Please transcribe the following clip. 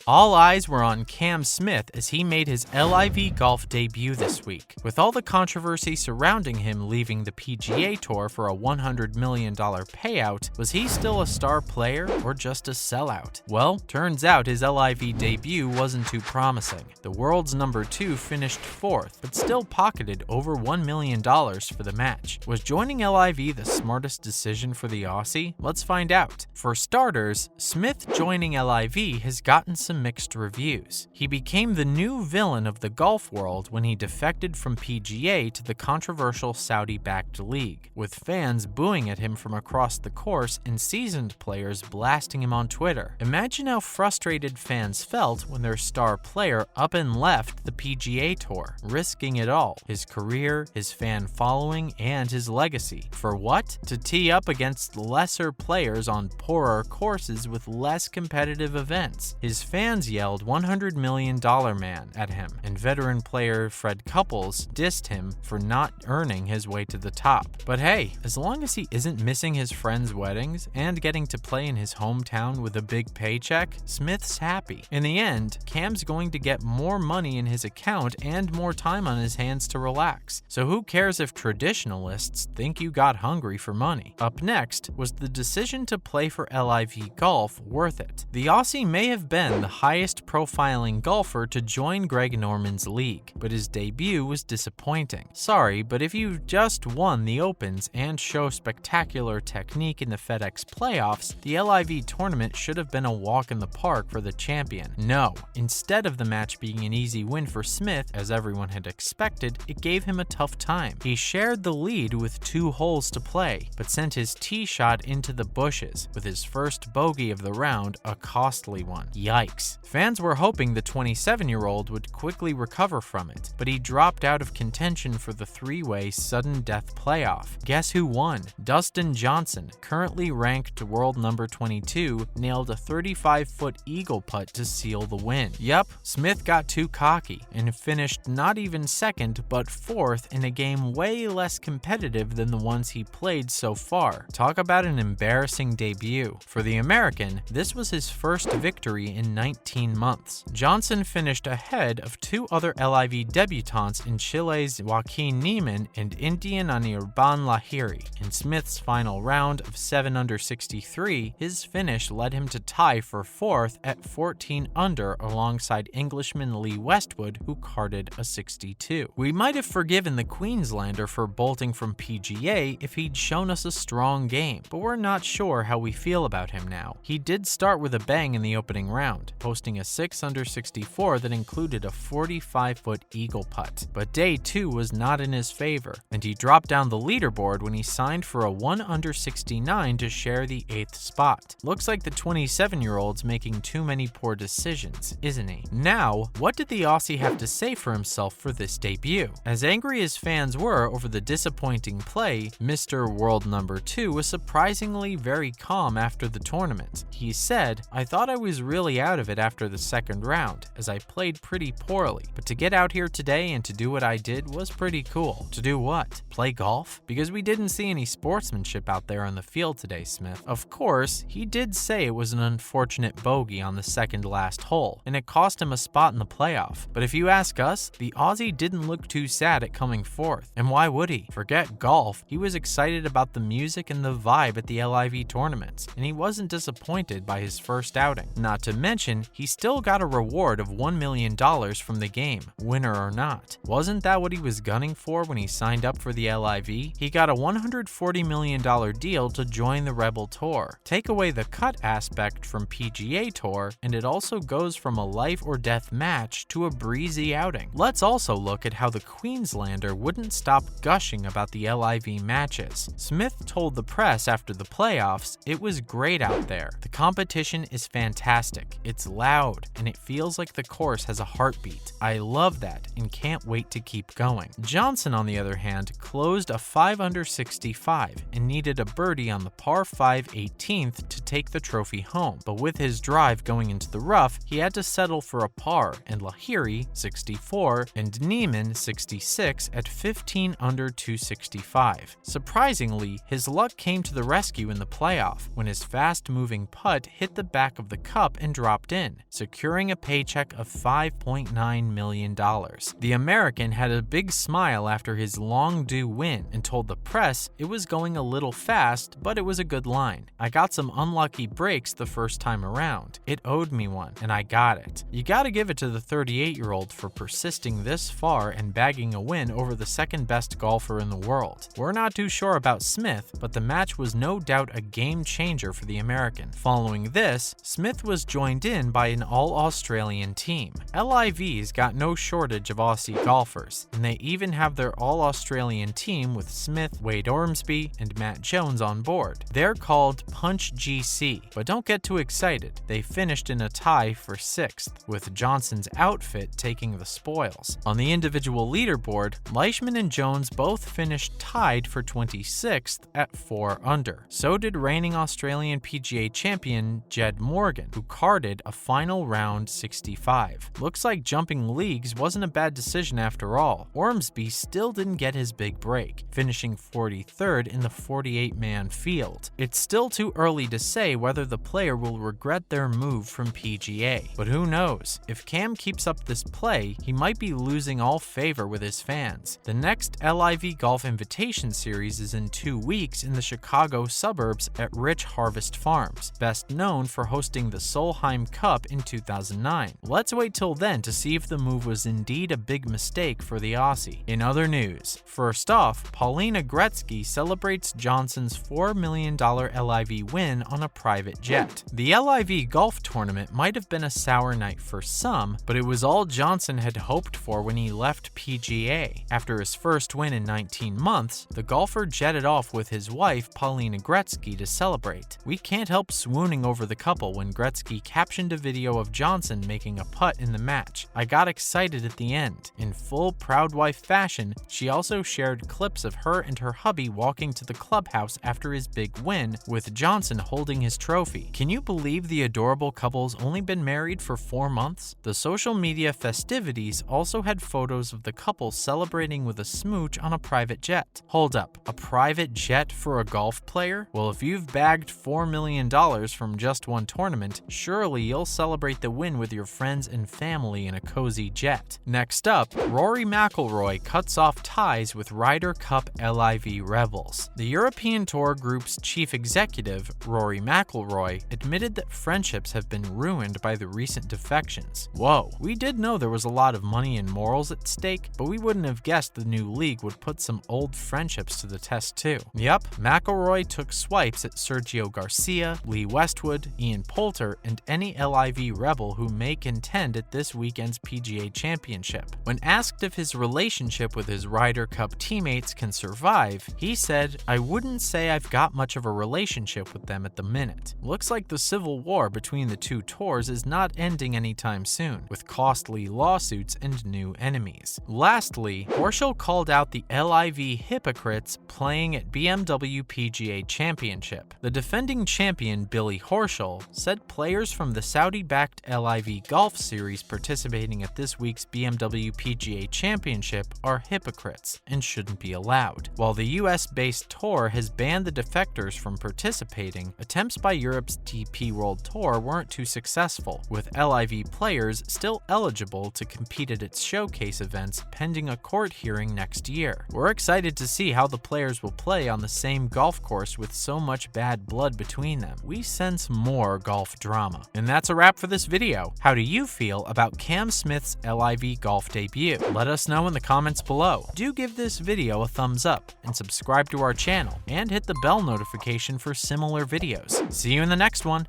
All eyes were on Cam Smith as he made his LIV Golf debut this week. With all the controversy surrounding him leaving the PGA Tour for a $100 million payout, was he still a star player or just a sellout? Well, turns out his LIV debut wasn't too promising. The world's number 2 finished 4th, but still pocketed over $1 million for the match. Was joining LIV the smartest decision for the Aussie? Let's find out. For starters, Smith joining LIV has gotten some mixed reviews. He became the new villain of the golf world when he defected from PGA to the controversial Saudi-backed league, with fans booing at him from across the course and seasoned players blasting him on Twitter. Imagine how frustrated fans felt when their star player up and left the PGA Tour, risking it all: his career, his fan following, and his legacy. For what? To tee up against lesser players on poorer courses with less competitive events. His fans yelled $100 million man at him, and veteran player Fred Couples dissed him for not earning his way to the top. But hey, as long as he isn't missing his friends' weddings and getting to play in his hometown with a big paycheck, Smith's happy. In the end, Cam's going to get more money in his account and more time on his hands to relax. So who cares if traditionalists think you got hungry for money? Up next, was the decision to play for LIV Golf worth it? The Aussie may have been the highest profiling golfer to join Greg Norman's league, but his debut was disappointing. Sorry, but if you've just won the Opens and show spectacular technique in the FedEx playoffs, the LIV tournament should have been a walk in the park for the champion. No, instead of the match being an easy win for Smith, as everyone had expected, it gave him a tough time. He shared the lead with 2 holes to play, but sent his tee shot into the bushes, with his first bogey of the round a costly one. Yikes. Fans were hoping the 27-year-old would quickly recover from it, but he dropped out of contention for the 3-way sudden death playoff. Guess who won? Dustin Johnson, currently ranked world number 22, nailed a 35-foot eagle putt to seal the win. Yup, Smith got too cocky and finished not even second but 4th in a game way less competitive than the ones he played so far. Talk about an embarrassing debut. For the American, this was his first victory in 19 months. Johnson finished ahead of 2 other LIV debutants in Chile's Joaquin Niemann and Indian Anirban Lahiri. In Smith's final round of 7 under 63, his finish led him to tie for 4th at 14 under alongside Englishman Lee Westwood, who carded a 62. We might have forgiven the Queenslander for bolting from PGA if he'd shown us a strong game, but we're not sure how we feel about him now. He did start with a bang in the opening round, posting a 6 under 64 that included a 45-foot eagle putt. But day 2 was not in his favor, and he dropped down the leaderboard when he signed for a 1 under 69 to share the 8th spot. Looks like the 27-year-old's making too many poor decisions, isn't he? Now, what did the Aussie have to say for himself for this debut? As angry as fans were over the disappointing play, Mr. World Number 2 was surprisingly very calm after the tournament. He said, "I thought I was really out of it after the second round, as I played pretty poorly, but to get out here today and to do what I did was pretty cool." To do what? Play golf? Because we didn't see any sportsmanship out there on the field today, Smith. Of course, he did say it was an unfortunate bogey on the second last hole, and it cost him a spot in the playoff. But if you ask us, the Aussie didn't look too sad at coming 4th. And why would he? Forget golf, he was excited about the music and the vibe at the LIV tournaments, and he wasn't disappointed by his first outing. Not to mention, he still got a reward of $1 million from the game, winner or not. Wasn't that what he was gunning for when he signed up for the LIV? He got a $140 million deal to join the Rebel Tour. Take away the cut aspect from PGA Tour, and it also goes from a life or death match to a breezy outing. Let's also look at how the Queenslander wouldn't stop gushing about the LIV matches. Smith told the press after the playoffs, "It was great out there. The competition is fantastic. It's loud, and it feels like the course has a heartbeat. I love that and can't wait to keep going." Johnson, on the other hand, closed a 5 under 65 and needed a birdie on the par 5 18th to take the trophy home. But with his drive going into the rough, he had to settle for a par, and Lahiri 64 and Niemann 66 at 15 under 265. Surprisingly, his luck came to the rescue in the playoff when his fast-moving putt hit the back of the cup and dropped cashed in, securing a paycheck of $5.9 million. The American had a big smile after his long-due win and told the press it was going a little fast, but it was a good line. "I got some unlucky breaks the first time around. It owed me one, and I got it." You gotta give it to the 38-year-old for persisting this far and bagging a win over the second best golfer in the world. We're not too sure about Smith, but the match was no doubt a game changer for the American. Following this, Smith was joined in by an all-Australian team. LIV's got no shortage of Aussie golfers, and they even have their all-Australian team with Smith, Wade Ormsby, and Matt Jones on board. They're called Punch GC, but don't get too excited. They finished in a tie for 6th, with Johnson's outfit taking the spoils. On the individual leaderboard, Leishman and Jones both finished tied for 26th at 4 under. So did reigning Australian PGA champion Jed Morgan, who carded a final round 65. Looks like jumping leagues wasn't a bad decision after all. Ormsby still didn't get his big break, finishing 43rd in the 48-man field. It's still too early to say whether the player will regret their move from PGA, but who knows? If Cam keeps up this play, he might be losing all favor with his fans. The next LIV Golf Invitation Series is in 2 weeks in the Chicago suburbs at Rich Harvest Farms, best known for hosting the Solheim Cup in 2009. Let's wait till then to see if the move was indeed a big mistake for the Aussie. In other news, first off, Paulina Gretzky celebrates Johnson's $4 million LIV win on a private jet. The LIV Golf tournament might have been a sour night for some, but it was all Johnson had hoped for when he left PGA. After his first win in 19 months, the golfer jetted off with his wife, Paulina Gretzky, to celebrate. We can't help swooning over the couple when Gretzky captioned a video of Johnson making a putt in the match. "I got excited at the end." In full proud wife fashion, she also shared clips of her and her hubby walking to the clubhouse after his big win, with Johnson holding his trophy. Can you believe the adorable couple's only been married for 4 months? The social media festivities also had photos of the couple celebrating with a smooch on a private jet. Hold up, a private jet for a golf player? Well, if you've bagged $4 million from just one tournament, surely you'll celebrate the win with your friends and family in a cozy jet. Next up, Rory McIlroy cuts off ties with Ryder Cup LIV Rebels. The European Tour Group's chief executive, Rory McIlroy, admitted that friendships have been ruined by the recent defections. Whoa, we did know there was a lot of money and morals at stake, but we wouldn't have guessed the new league would put some old friendships to the test too. Yep, McIlroy took swipes at Sergio Garcia, Lee Westwood, Ian Poulter, and any LIV Rebel who may contend at this weekend's PGA Championship. When asked if his relationship with his Ryder Cup teammates can survive, he said, "I wouldn't say I've got much of a relationship with them at the minute. Looks like the civil war between the two tours is not ending anytime soon, with costly lawsuits and new enemies." Lastly, Horschel called out the LIV hypocrites playing at BMW PGA Championship. The defending champion Billy Horschel said players from the Saudi-backed LIV Golf Series participating at this week's BMW PGA Championship are hypocrites and shouldn't be allowed. While the US-based tour has banned the defectors from participating, attempts by Europe's DP World Tour weren't too successful, with LIV players still eligible to compete at its showcase events pending a court hearing next year. We're excited to see how the players will play on the same golf course with so much bad blood between them. We sense more golf drama. And that's a wrap for this video. How do you feel about Cam Smith's LIV Golf debut? Let us know in the comments below. Do give this video a thumbs up and subscribe to our channel and hit the bell notification for similar videos. See you in the next one.